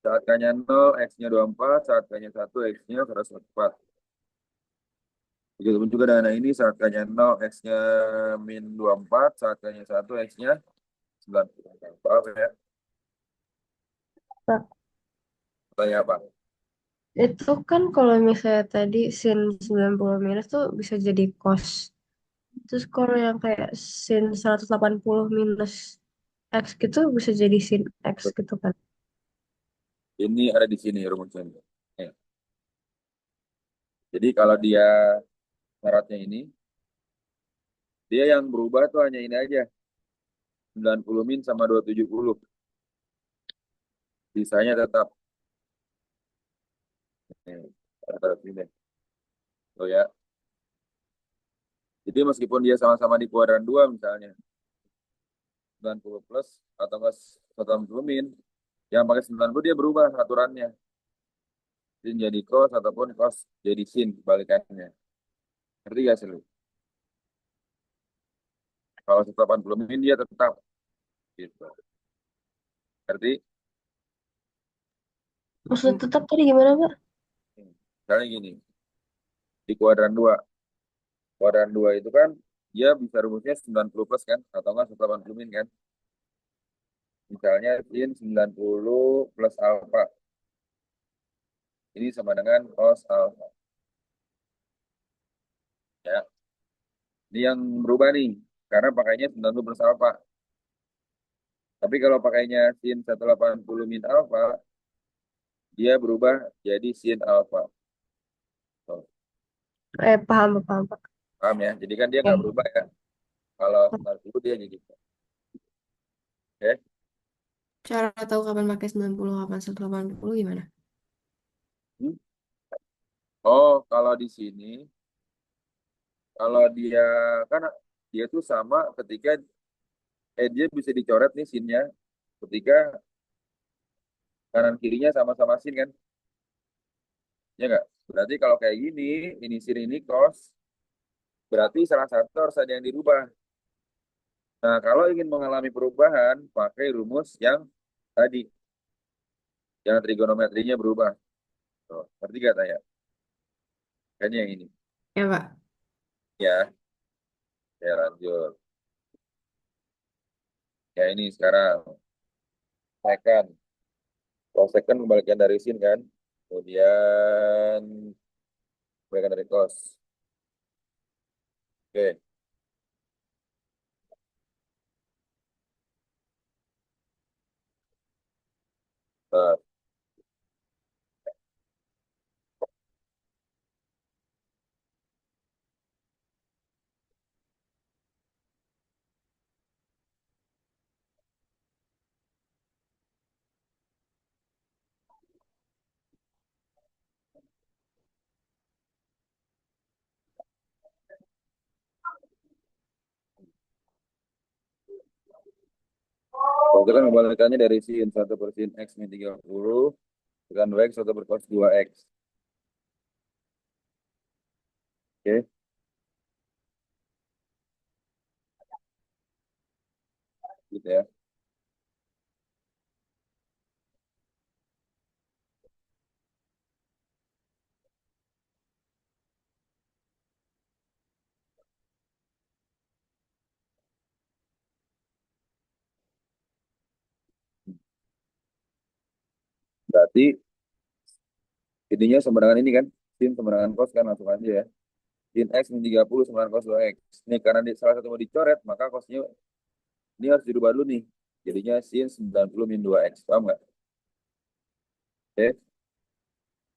Saat K-nya 0, X-nya 24, saat K-nya 1, X-nya 104. Begitupun juga dengan ini, saat K-nya 0, X-nya min 24, saat K-nya 1, X-nya 90. Paham ya? Pak, Tanya apa? itu kan kalau misalnya tadi sin 90 minus tuh bisa jadi cos. Terus kalau yang kayak sin 180 minus X gitu bisa jadi sin X gitu kan. Ini ada di sini rumusnya. Nih. Jadi kalau dia syaratnya ini, dia yang berubah tuh hanya ini aja. 90 min sama 270. Sisanya tetap. Nih, ada sini. Oh ya. Jadi meskipun dia sama-sama di kuadran 2 misalnya, 90 plus atau enggak 180 min, yang pakai 90 dia berubah aturannya. Sin jadi cos ataupun cos jadi sin kebalikannya. Ngerti gak sih lu? Kalau 180 min dia tetap gitu. Ngerti? Maksud tetap tadi gimana, Pak? Misalnya gini, di kuadran 2. Kuadran 2 itu kan dia bisa rumusnya 90 plus kan atau enggak 180 min kan? Misalnya sin 90 plus alfa. Ini sama dengan cos alfa. Ya. Ini yang berubah nih karena pakainya 90 plus alfa. Tapi kalau pakainya sin 180 min alfa, dia berubah jadi sin alfa. Tuh, Paham, paham, Pak. paham ya? Jadi kan dia nggak Oke. berubah ya. Kalau 90 dia jadi gitu. Oke. Cara tahu kapan pakai 90, kapan 180 gimana? Hmm? Oh, kalau di sini, kalau dia kan dia tuh sama ketika dia bisa dicoret nih sinnya ketika kanan kirinya sama-sama sin kan? Ya nggak? Berarti kalau kayak gini, ini sin ini cos, berarti salah satu harus ada yang dirubah. Nah, kalau ingin mengalami perubahan, pakai rumus yang tadi, yang trigonometrinya berubah. Tuh, ngerti gak Taya? Kayaknya yang ini. Ya, Pak. Ya, ya lanjut. Ya ini sekarang, second. Kalau second kembalikan dari sin kan, kemudian kembalikan dari cos. Oke, nah, Itu kan kebalikannya dari sin 1 per sin X min 30 dengan 2X 1 per cos 2X. Oke, gitu ya. Berarti intinya sama dengan ini kan, sin sama dengan cos kan langsung aja ya. Sin X min 30 sama dengan cos 2X. Ini karena salah satu mau dicoret, maka cosnya ini harus dirubah dulu nih. Jadinya sin 90 min 2X. Paham nggak? Oke,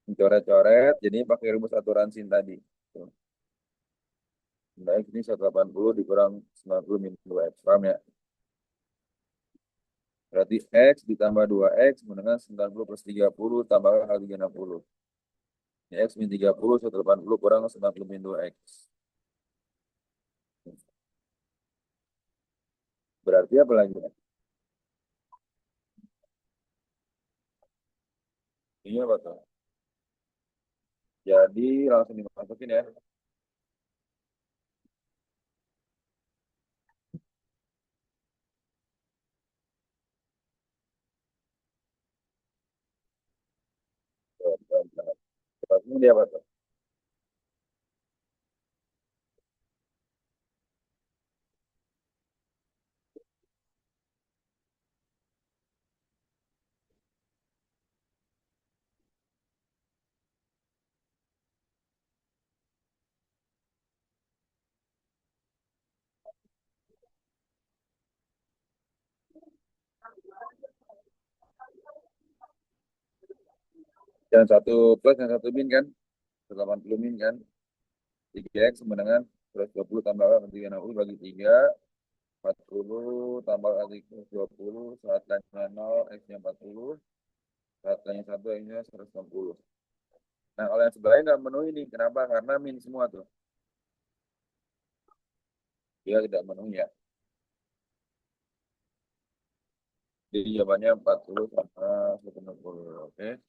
mencoret-coret, jadi pakai rumus aturan sin tadi. Tuh. Nah, X ini 180 dikurang 90 min 2X. Paham ya? Berarti X ditambah 2X dengan 90 plus 30 tambah kali 60. Ini X min 30, 180 kurang 90 min 2X. Berarti apa lagi? Ini apa tuh? Jadi langsung dimasukin ya. Tuh, tuh, tuh. Masukin dia apa tuh? Yang satu plus, yang satu min kan? 180 min kan? 3X sama dengan 120 tambah 360 bagi 3. 40 tambah kali 20. Saat lainnya 0, X-nya 40. Saat lainnya 1, X-nya 160. Nah, kalau yang sebelahnya nggak memenuhi nih. Kenapa? Karena min semua tuh. Dia tidak memenuhi ya. Jadi jawabannya 40 sama 160. Oke.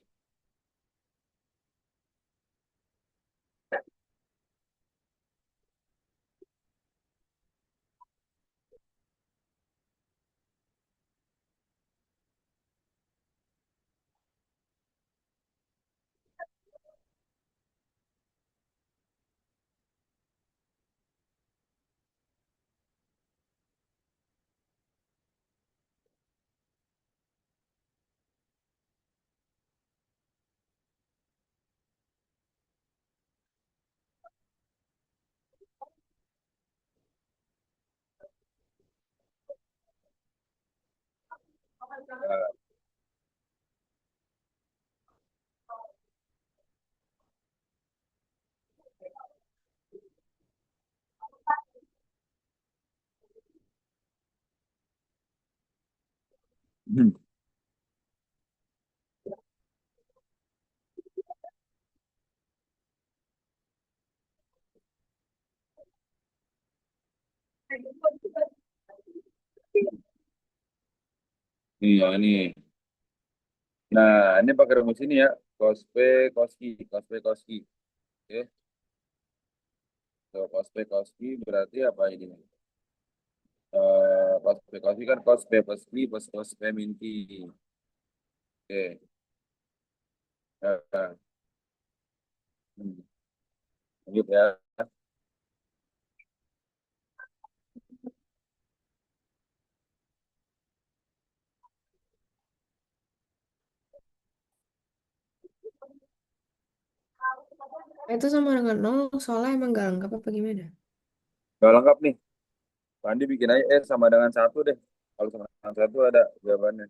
Hmm. Iya, ini. Nah, ini pakai rumus ini ya. Cos P, cos Q. Cos P, cos Q. Oke. So, cos P, cos Q berarti apa ini? Cos P, cos Q kan cos P plus Q plus cos P min Q. Oke. Nah, hmm. Lanjut ya. Itu sama dengan nol, soalnya emang gak lengkap apa gimana? Gak lengkap nih. Pandi bikin aja sama dengan satu deh. Kalau sama dengan satu ada jawabannya.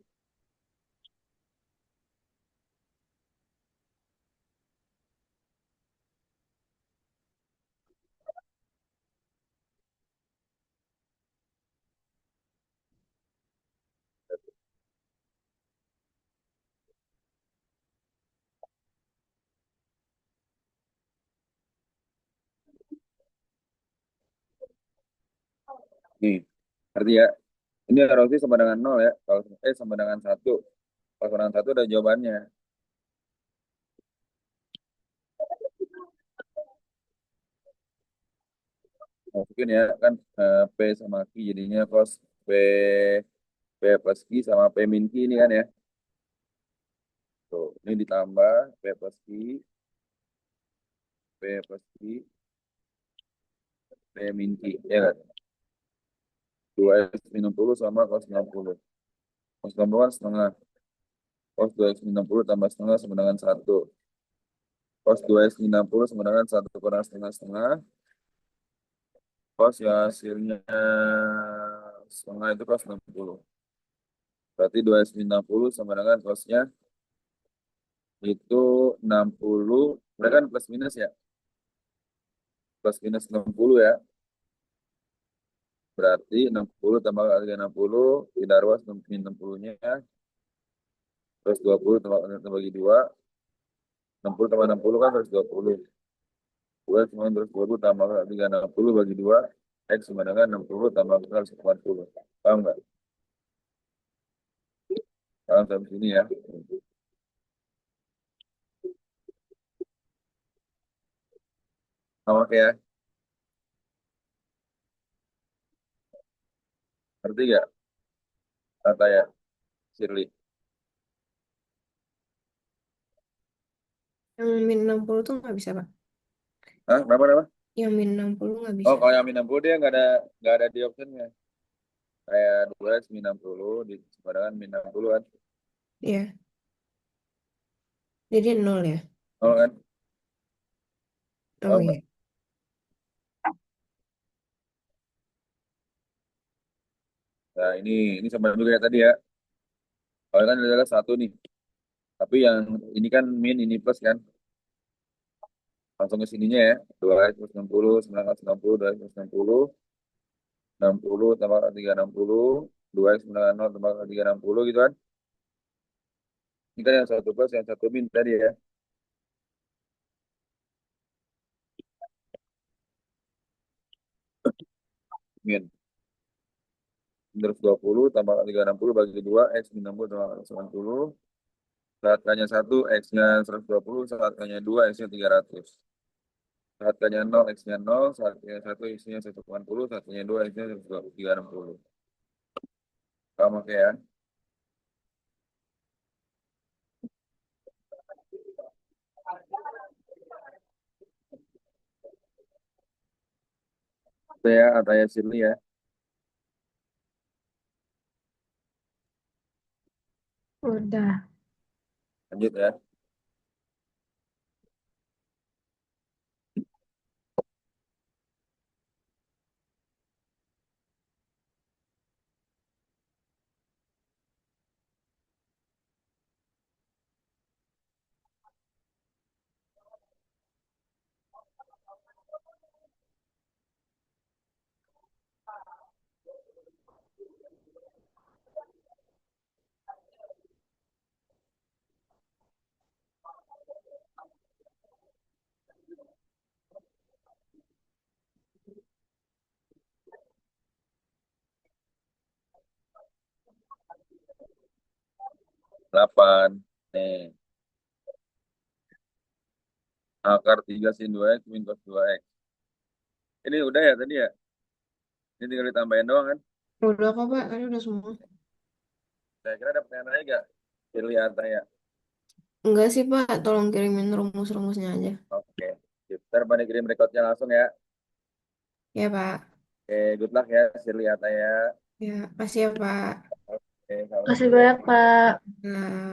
Nih, arti ya. Ini roti sama dengan 0 ya. Kalau sama dengan 1. Kalau sama dengan 1 udah jawabannya. Masukin ya kan P sama Q jadinya cos P P plus Q sama P min Q ini kan ya. Tuh, ini ditambah P plus Q, P plus Q, P min Q ya kan. 2x min 60 sama cos 60. Cos 60 kan setengah. Cos 2x min 60 tambah setengah sama dengan 1. Cos 2x min 60 sama dengan 1 kurang setengah-setengah. Cos ya hasilnya setengah itu cos 60. Berarti 2x min 60 sama dengan cosnya itu 60. Mereka kan plus minus ya. Plus minus 60 ya. Berarti 60 tambah kali 60. Tidak ruas min 60-nya. Terus 20 tambah bagi 2. 60 tambah 60 kan terus 20. 2 cuma terus 20 tambah kali 60 bagi 2. X sama dengan 60 tambah kali 40. Paham nggak? Paham sampai sini ya. Oke ya. Ngerti nggak? Kata ya, Shirley. Yang min 60 tuh nggak bisa, Pak. Hah? Kenapa? Yang min 60 nggak Oh, bisa. kalau yang min 60 dia nggak ada di optionnya. Kayak 2x min 60 di sepadangan min 60 kan. Iya, jadi 0 ya. Oh kan? Oh Paham nggak? iya. Nah, ini sama juga ya tadi ya. Kalau kan adalah satu nih. Tapi yang ini kan min, ini plus kan. Langsung ke sininya ya. 2x plus 60, 9x 60, 2x plus 60, 60 tambah 3, 60, 2x 9, 0 tambah 3, 60 gitu kan. Ini kan yang satu plus, yang satu min tadi ya. Min. Terus 20 tambah 3, 60 bagi 2, x min 60 tambah 90. Saat K-nya 1, X-nya 120, saat K-nya 2, X-nya 300. Saat K-nya 0, X-nya 0, saat K-nya 1, X-nya 180, saat K-nya 2, X-nya 360. Sama kayak ya. Itu ya, Ataya Shirley ya. Udah. Lanjut ya. Delapan. Nih, akar 3 sin 2X min cos 2X. Ini udah ya tadi ya? Ini tinggal ditambahin doang kan? Udah kok, Pak. Kan udah semua. Saya kira ada pertanyaan lagi gak? Shirley Ataya. Enggak sih, Pak. Tolong kirimin rumus-rumusnya aja. Oke. Sip. Ntar Bani kirim rekodnya langsung ya. Ya, Pak. Oke, good luck ya Shirley Ataya. Ya, kasih ya, Pak. Oke, salam Makasih dulu. banyak, Pak. Nah.